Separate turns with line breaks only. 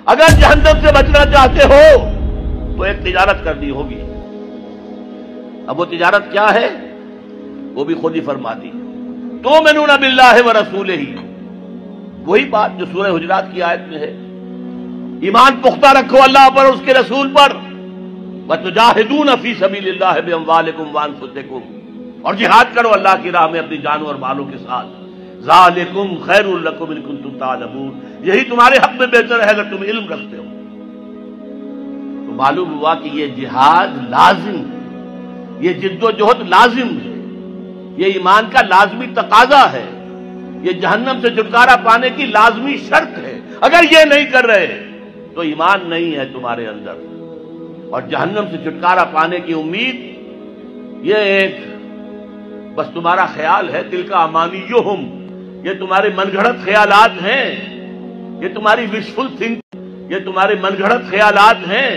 اگر جہنم سے بچنا چاہتے ہو تو ایک تجارت کرنی ہوگی. اب وہ تجارت کیا ہے وہ بھی خود ہی فرما دی. تؤمنون باللہ ورسولہ، وہی بات جو سورہ حجرات کی آیت میں ہے. ایمان پختہ رکھو اللہ پر، اس کے رسول پر. وتجاہدون فی سبیل اللہ باموالکم وانفسکم، اور جہاد کرو اللہ کی راہ میں اپنی جانوں اور مالوں کے ساتھ. ذالکم خیر لکم ان کنتم تعلمون، یہی تمہارے حق میں بہتر ہے اگر تم علم رکھتے ہو. تو معلوم ہوا کہ یہ جہاد لازم ہے، یہ جد و جہد لازم ہے، یہ ایمان کا لازمی تقاضا ہے، یہ جہنم سے چھٹکارا پانے کی لازمی شرط ہے. اگر یہ نہیں کر رہے تو ایمان نہیں ہے تمہارے اندر، اور جہنم سے چھٹکارا پانے کی امید یہ ایک بس تمہارا خیال ہے. تلک امانیہم، یہ تمہارے من گھڑت خیالات ہیں، یہ تمہاری وشفل تھنک، یہ تمہارے من گھڑت خیالات ہیں.